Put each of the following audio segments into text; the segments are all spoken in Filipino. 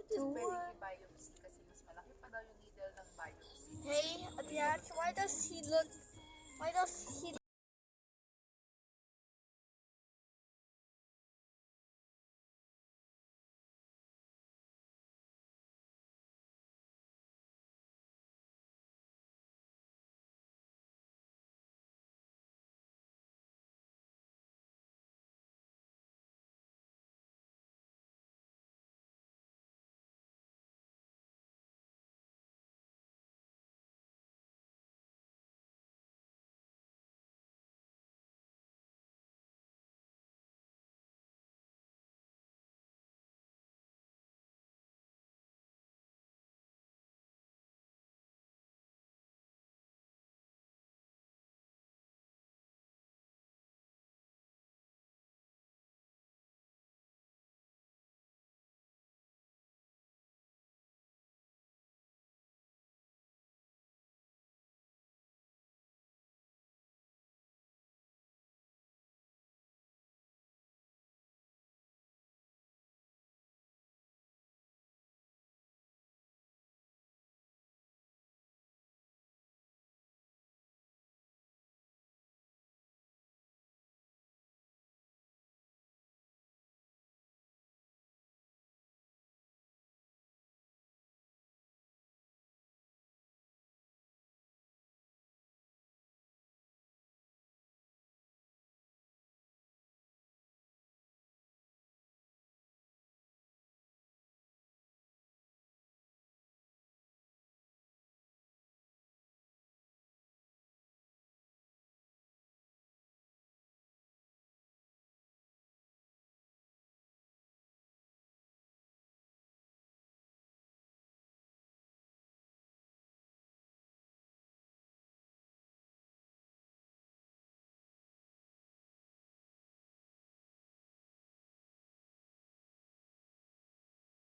is pwedeng i-biopsy kasi mas malaki pa daw yung needle ng biopsy. Hey, Adiyat, why does he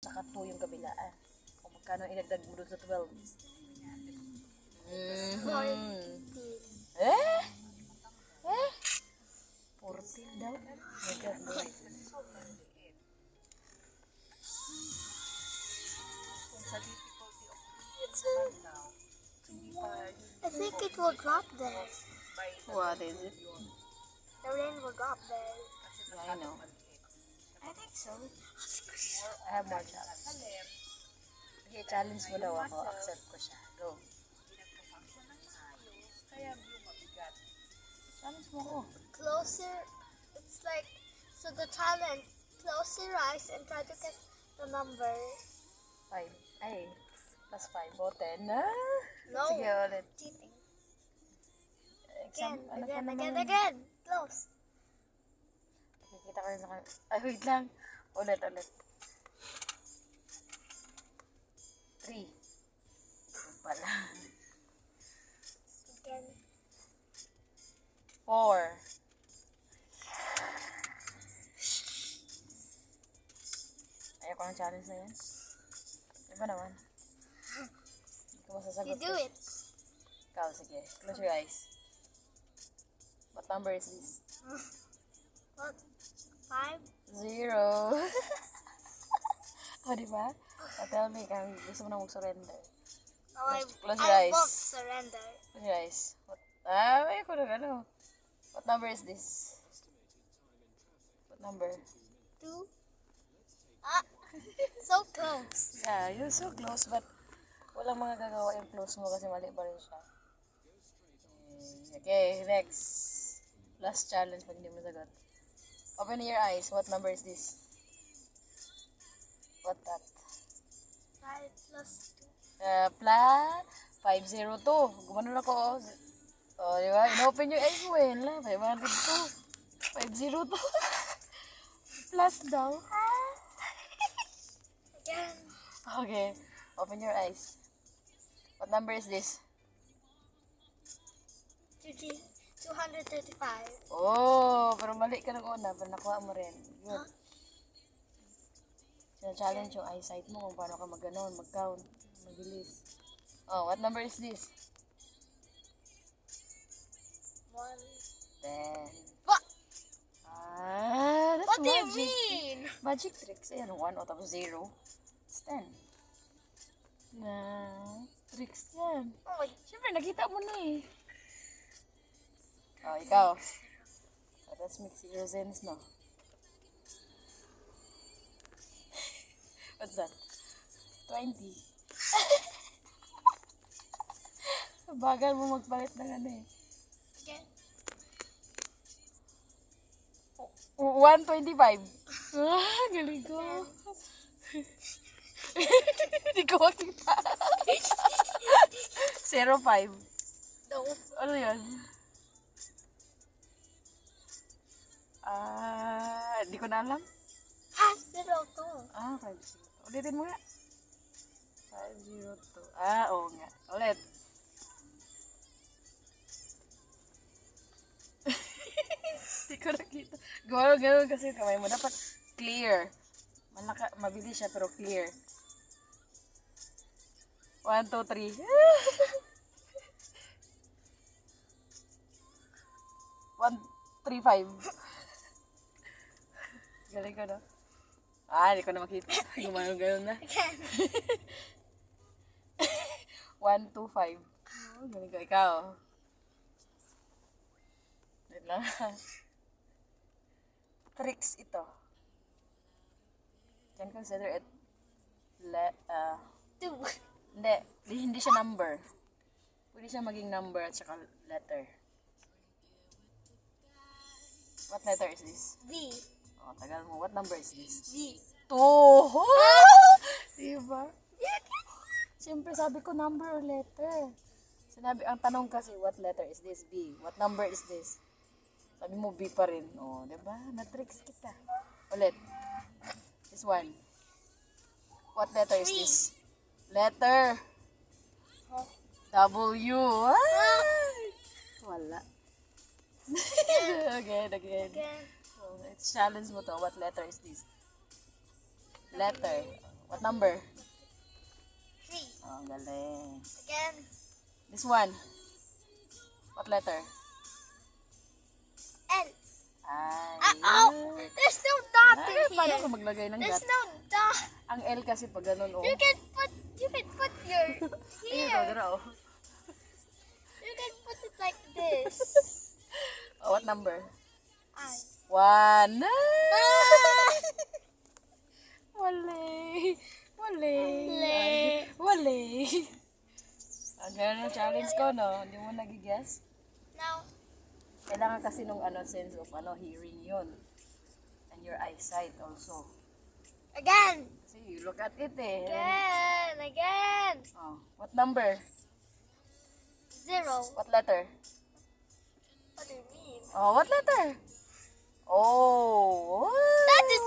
Saka 2 yung kabilaan. Kung magkano inagdag mo doon sa 12. Eh? Eh? 14 daw? My God, boy. Sa difficulty of treatment now, hindi pa yun I think it will drop there. by What is it? The rain will drop there. Yeah, I know. I think so. I have more jobs. Okay, challenge mo daw ako. Accept ko siya. Go. nagka-function ng maayos, kaya yung mabigat. Challenge mo ko. Close your, it's like, so the challenge, close your eyes and try to guess the number. 5. Ay, plus 5. O, 10 na. No. Sige, ulit. Cheating. Exam, Again, ano pa again, naman? again, again. Close. Nakikita ko rin sa kanya. Ay, wait lang. Ulit. 3. Yung pala. Again. 4. Ayoko ng challenge na yan. Iba naman. Hindi ko masasagot. You do it. Ikaw, sige. Close your eyes. What number is this? What? 5? 0. O, diba? Tell me, kung gusto mo na mag-surrender. Oh, Close your I eyes. won't surrender. Close your eyes. May ko na ano. What number is this? What number? 2? Ah, so close. Yeah, you're so close, but walang mga gagawa yung close mo kasi mali pa rin siya. Okay, next. Last challenge pag hindi mo sagot. Open your eyes. What number is this? What that? 5 plus Plus 502. Gumanon ako. Oh, di ba? Inopen yung eyes mo eh. 502. 502. Plus daw. 2. Again. Okay. Open your eyes. What number is this? 235. Oh, pero mali ka ng una. Pero nakuha mo rin. Good. Sina-challenge yung eyesight mo kung paano ka mag-ganon, mag-count, mag-bilis. Oh, what number is this? 1. 10. What? That's What do you magic. mean? Magic tricks. Ayan, 1 o tapos 0. It's 10. Na, tricks yan. Oh, Siyempre, nakita mo na eh. Oh, ikaw. Let's make zero sense, no? What's that? 20. Bagal mo magpalit ng ano eh. again. 125. Ah, galing ko. Hindi ko makita. 05. No. Ano yan? Hindi ko na alam. Ha? 02. 502. Ulitin mo nga. 502. Oo nga. Ulit. Hindi ko nakita. Gawin kasi yung kamay mo. Dapat clear. Mabilis siya pero clear. 1, 2, 3. 1, 3, 5. Galing ko, no? Hindi ko na makita. Gumano-ganon na. Again. 1, 2, 5. Galing ko. Ikaw. Wait lang. Tricks ito. Can consider it 2. hindi siya number. Pwede siya maging number at saka letter. What letter is this? V. Tagal mo. What number is this? V. 2. Diba? Siyempre sabi ko number or letter. Ang tanong kasi, what letter is this? B. What number is this? Sabi mo B pa rin. Diba? Na-tricks kita. Ulit. This one. What letter is this? Letter. W. Wala. Again. Again. It's challenge mo to. What letter is this? Letter. What number? 3. Galing. Again. This one. What letter? L. Ay. There's no dot in Paano here. ka maglagay ng There's dot? no dot. Ang L kasi pag ganun, You can put your Ayun, here. dara, You can put it like this. What number? I. 1. Ah! Wali. Wali. Ang ganun ang challenge ko, no? Hindi mo nag-guess? Now, Kailangan kasi nung sense of hearing yun. And your eyesight also. again. Kasi you look at it eh. Again. What number? 0. What letter? What do you mean? What letter? That is...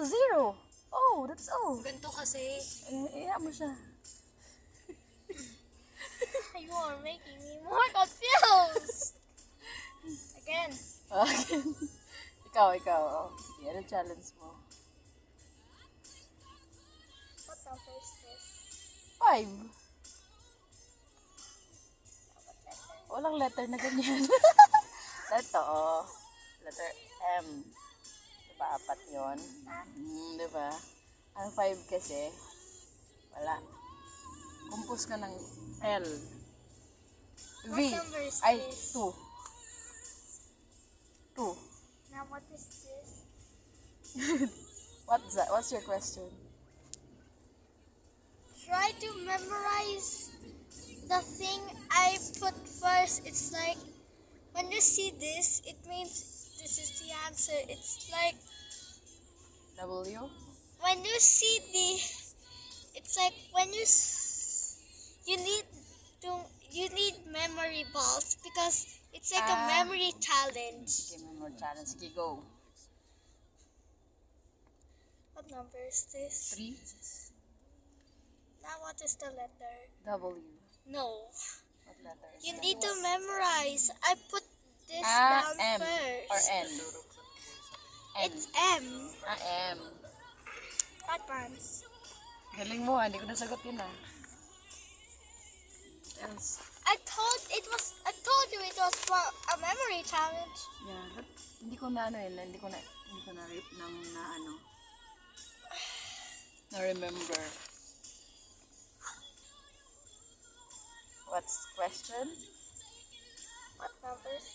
0. That's O. Ganito kasi. Iya mo siya. You are making me more confused. Again. Ikaw. Yan ang challenge mo. What number is this? 5. What letter? Walang letter na ganyan. Ito, letter M. Diba, 4 yun? Diba? Ang 5 kasi, wala. Compose ka ng L. V. What number is Ay, this? 2. 2. Now what is this? What's that? What's your question? Try to memorize the thing I put first. It's like when you see this, it means this is the answer. It's like W? when you see it's like when you need memory balls because it's like a memory challenge. Give me more challenge. Sige, go. What number is this? 3. Now what is the letter? W. No. What letter is You that? need to memorize. I put this down M first. or N? N. It's M. M. What ones? Galing mo, hindi ko nasagot yun Else. I told you it was for a memory challenge. Yeah, but hindi ko na hindi ko na rip ng Now remember. What's question? What numbers?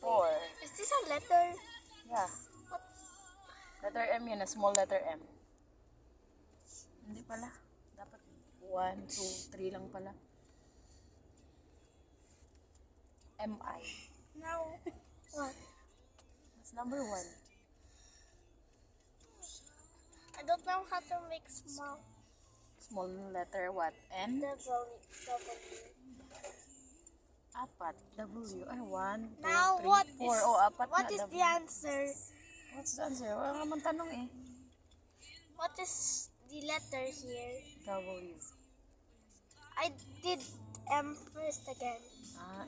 4. Is this a letter? Yeah. What? Letter M yun, a small letter M. Hindi pala. Dapat 1, 2, 3 lang pala. M-I. Now, what? That's number 1. I don't know how to make small. Small letter what? N? W. Apat. W. Ay, 1, 2, 3, 4. Now, what is, Oh, apat what na. is W. the answer? What's the answer? Wala naman tanong eh. What is the letter here? W. I did M first again.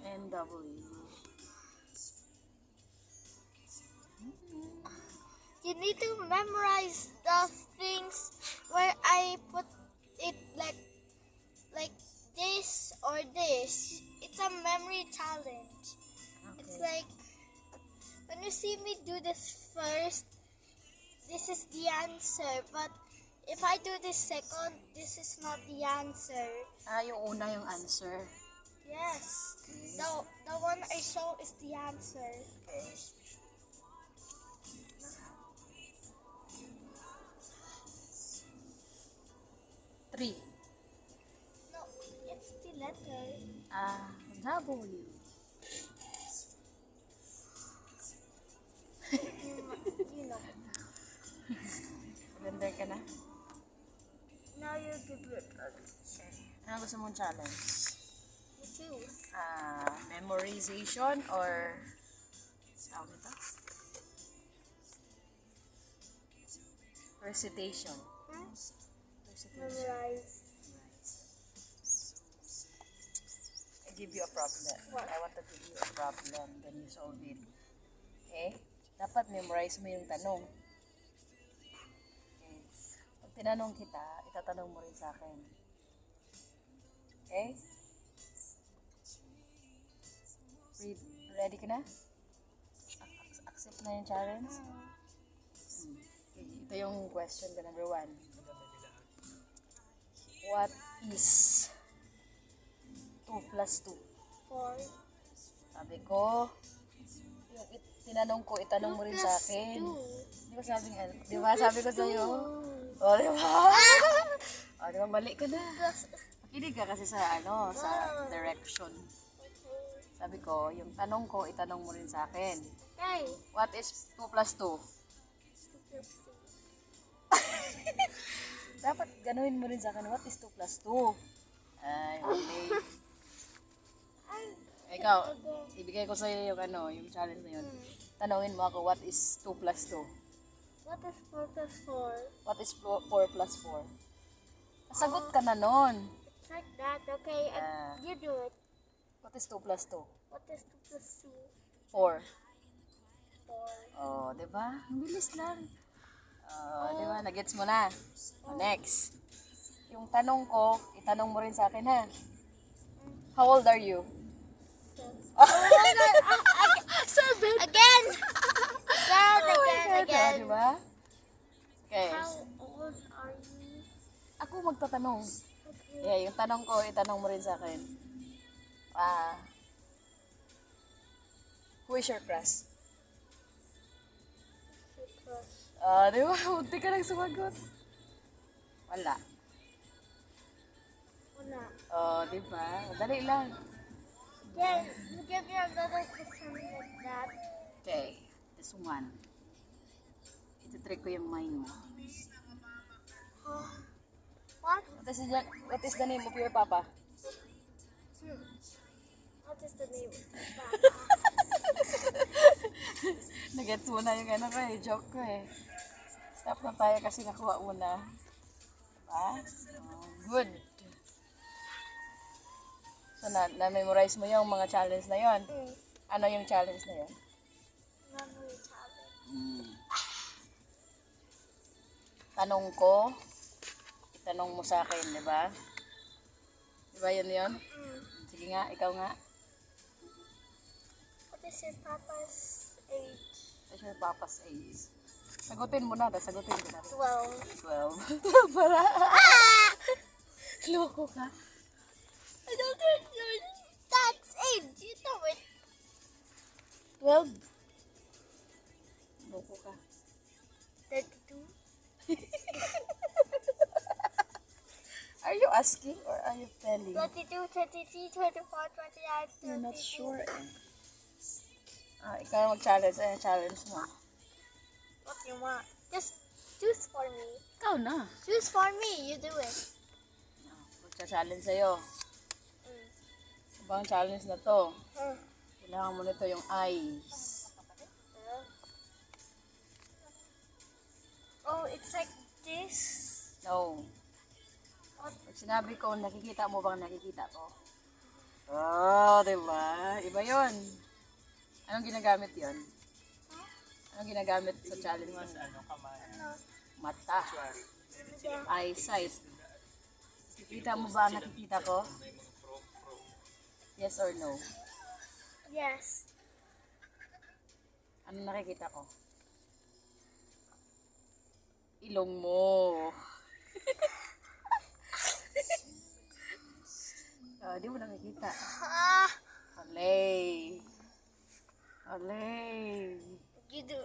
N, W. You need to memorize the things where I put it like this or this. It's a memory challenge. It's Okay. like when you see me do this first, this is the answer. But if I do this second, this is not the answer. Yung una yung answer. Yes. Okay. The one I show is the answer. Okay. 3. No, it's the letter. W. You know. Surrender ka na? Now you give it a Okay. Ano gusto mong challenge? two. Memorization or tawag nito? Recitation. Recitation. Memorize. I give you a problem. What? I want to give you a problem, then you solve it. Okay? Dapat memorize mo yung tanong. Okay. Pag tinanong kita, itatanong mo rin sa akin. Okay? Ready ka na? Accept na yung challenge? Okay. Ito yung question ko, number 1. What is 2 plus 2? 4. Sabi ko, yung tinanong ko, itanong mo rin sa akin. Di ba sabi nga, di ba sabi ko sa'yo? O, di ba? O, di ba, mali ka na. Makinig ka kasi sa, sa direction. Sabi ko, yung tanong ko, itanong mo rin sa akin. Okay. What is 2 plus 2? Dapat ganuhin mo rin sa akin, what is 2 plus 2? Ay, mali. Ikaw, ibigay ko sa'yo yung yung challenge na yun. Tanungin mo ako, what is 2 plus 2? What is 4 plus 4? What is 4 plus 4? Sagot ka na nun. It's like that. Okay, you do it. What is 2 plus 2? What is 2 plus 2? 4. 4. Oh, di ba? Ang bilis lang. Oh, di ba? Nagets mo na. Oh, next. Yung tanong ko, itanong mo rin sa akin, ha? How old are you? 7. Again! Again. Di ba? Okay. How old are you? Ako magtatanong. Okay. Yeah, yung tanong ko, itanong mo rin sa akin. Who is your crush? Di ba? Munti ka lang sumagot. Wala. Wala. Di ba? Dali lang. Again, you give me another question like that. Okay. This one. Ititrick ko yung mind mo. What? What is the name of your papa? What is the name? Nagets mo na yung ko eh. Joke ko eh. Stop na tayo kasi nakuha mo na. Diba? Good. So, na-memorize mo yung mga challenge na yon. Ano yung challenge na yon? Memory challenge. Tanong ko, itanong mo sa akin, di ba? Di ba yun? Sige nga, ikaw nga. What is your papa's age? What's your papa's age? Sagutin mo na, sagutin ko na. 12. 12. Para. Ah! Loko ka. I don't know. That's age. You know it. 12. Loko ka. 32. Are you asking or are you telling? 22, 23, 24, 29, 30. You're not sure eh. Ikaw mag-challenge. Ayan, challenge mo. What you want? Just choose for me. Ikaw na. Choose for me. You do it. Magcha-challenge sa'yo. Mm. Ibang challenge na to. Mm. Kailangan mo nito yung eyes. Oh, it's like this. No. What? Pag sinabi ko, nakikita mo bang nakikita ko? Oh, diba? Iba yun. Anong ginagamit yun? Anong ginagamit sa challenge mo? Ano? Mata. Yeah. Eyesight. Nakikita mo ba ang nakikita ko? Yes or no? Yes. Ano nakikita ko? Ilong mo. Di mo nakikita. Ah, Olay. Olay. you do.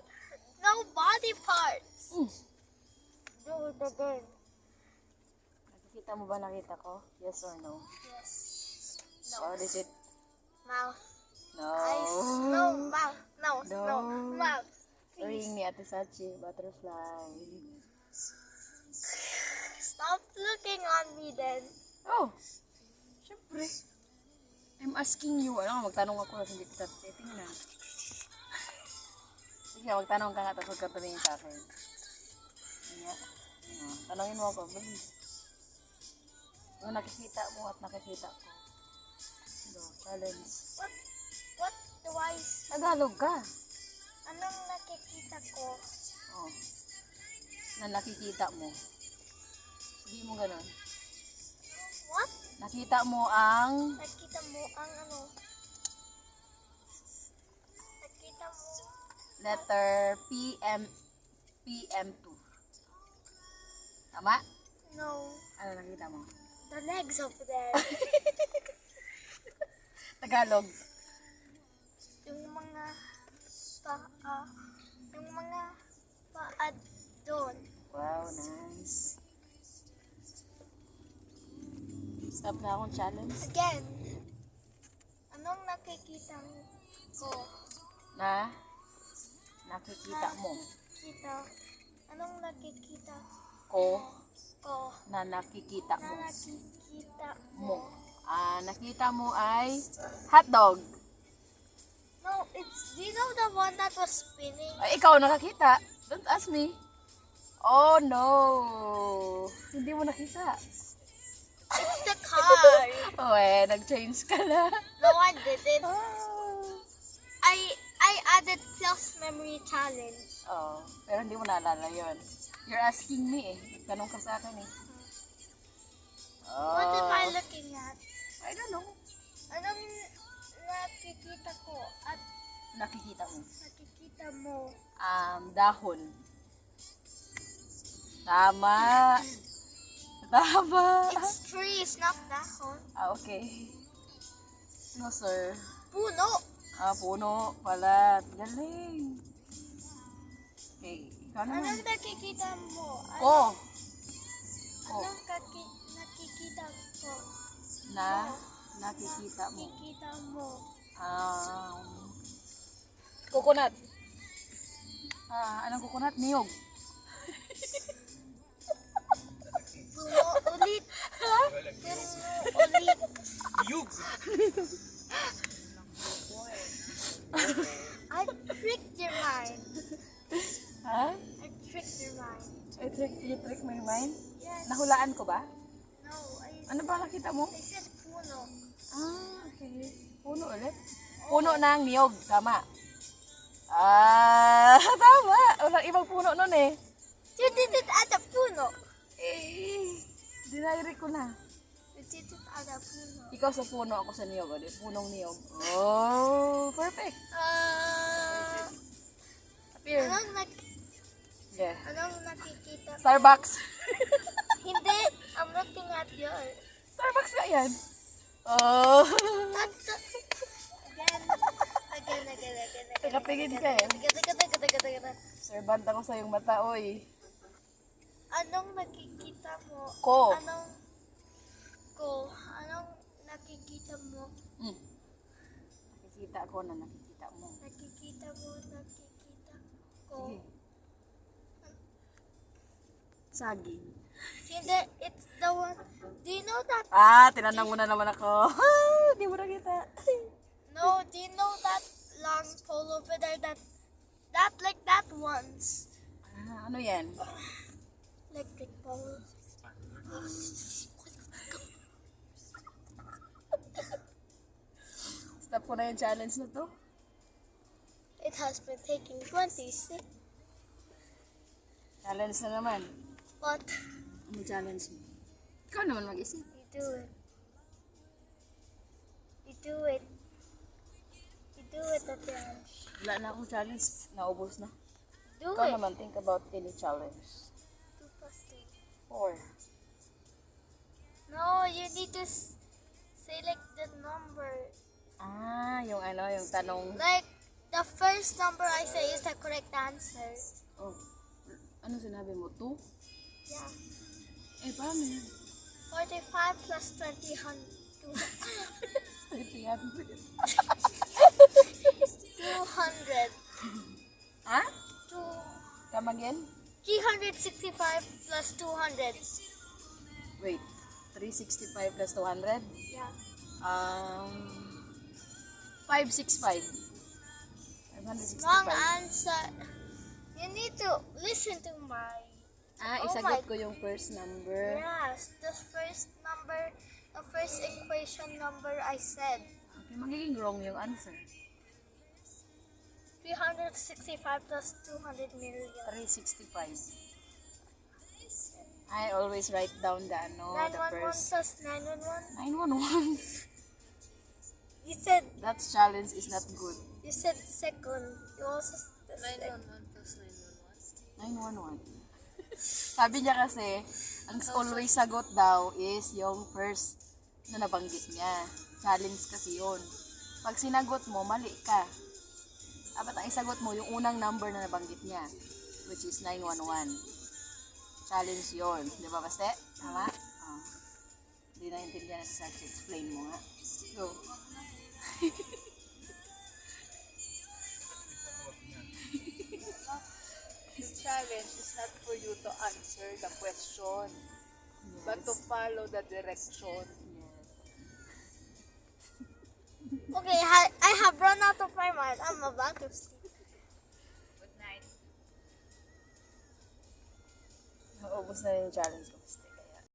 No body parts. Mm. Do it again. Nakikita mo ba nakita ko? Yes or no? Yes. What is it? Mouth. No. Eyes. No, mouth. No, No. no, mouth. Ring ni Ate Sachi. Butterfly. Stop looking on me then. Oh. Siyempre. I'm asking you. Ano nga, magtanong ako. Hindi kita tingnan. Sige, magtanong ka nga. Tapos ka tumingin sa akin. Nga. Tanongin mo ako. Bilis. Yung nakikita mo at nakikita ko. So, challenge. What do I see? Tagalog ka. Anong nakikita ko? Oh. Na nakikita mo. Hindi mo ganun. What? Nakita mo ang... Nakita mo ang ano? Nakita mo? letter PM2. Tama? No. Ano nakita mo? The legs over there. Tagalog. Yung mga paa. Yung mga paa doon. Wow, nice. Stop na akong challenge. Again. Anong nakikita ko? Na nakikita mo. Kita. Anong nakikita Ko ko? na nakikita Na mo. nakikita Mo. mo. Nakita mo ay hotdog. No, it's these are the one that was spinning. Ay, ikaw nakakita. Don't ask me. Oh no. Hindi mo nakita. It's the car. Oh nag-change ka na. No, I didn't. Oh. I added plus memory challenge. Oh, pero hindi mo naalala yun. You're asking me eh. Tanong ka sa akin eh. Oh. What am I looking at? I don't know. Anong nakikita ko at Nakikita mo. nakikita mo? Dahon. Tama. Tama. It's trees, not dahon. Okay. No, sir. Puno. Puno pala. Galing. Okay. Ikaw naman. Anong nakikita mo? Ko. Anong nakikita ko? Na nakikita mo. Nakikita mo. Coconut. Anong coconut? Niyog. Puno ulit. Puno ulit. I tricked your mind. Ha? I tricked your mind. You trick my mind? Yes. Nahulaan ko ba? No, Ano ba nakita mo? I said puno. Okay. Puno ulit? Puno ng niyog. Tama. Tama. Walang ibang puno nun eh. You didn't add a puno. Dinayri ko na. You didn't add a puno. Ikaw sa puno, ako sa niyog. Ulit. Punong niyog. Oh, perfect. Uh, Appear. anong Yeah. Anong nakikita? Starbucks. Hindi. I'm looking at yours. Starbucks nga yan. Oh. That's the... Again. Nakatingin ka eh. Again. Servant ako sa iyong mata, oy. Anong nakikita mo? Ko. Anong nakikita mo? Nakikita ko na nakikita mo. Nakikita ko. Sige. Saging. Hindi, it's the one. Do you know that? Tinanong mo na naman ako. Di mo nakita. No, do you know that long pole over there that like that once? Ano yan? Electric pole. Stop ko na yung challenge na to. It has been taking 26. Challenge na naman. But Ano challenge mo? Ikaw naman mag-isip. you do it. You do it. You do it at the end. Wala na akong challenge. Naubos na. Do Ikaw it. naman, think about any challenge. 2 plus 2. 4. No, you need to say like the number. Yung ano, yung tanong. Like the first number I say is the correct answer. Oh, ano sinabi mo? 2? Yeah. Paano yun? 45 plus 20, 200. 300. 200. Ha? 2. Come again? 365 plus 200. Wait. 365 plus 200? Yeah. 565. Wrong 565. answer. You need to listen to my. Isagot ko yung first number. Yes, the first number, the first equation number I said. Okay, magiging wrong yung answer. 365 plus 200 million. 365. I always write down the ano, the 911 first. plus 911. 911. You said That challenge is not good. second. You also said 911 plus 911. 911. Sabi niya kasi, ang always sagot daw is yung first na nabanggit niya. Challenge kasi yun. Pag sinagot mo, mali ka. Dapat ang isagot mo yung unang number na nabanggit niya, which is 911. Challenge yun. Di ba, Baste? Tama? Hindi naintindihan na sa Sachi. Explain mo nga. Go. The challenge is not for you to answer the question, but to Yes. follow the direction. Okay, I have run out of my mind. I'm about to sleep. Good night. Naubos na yung challenge ko, Baste.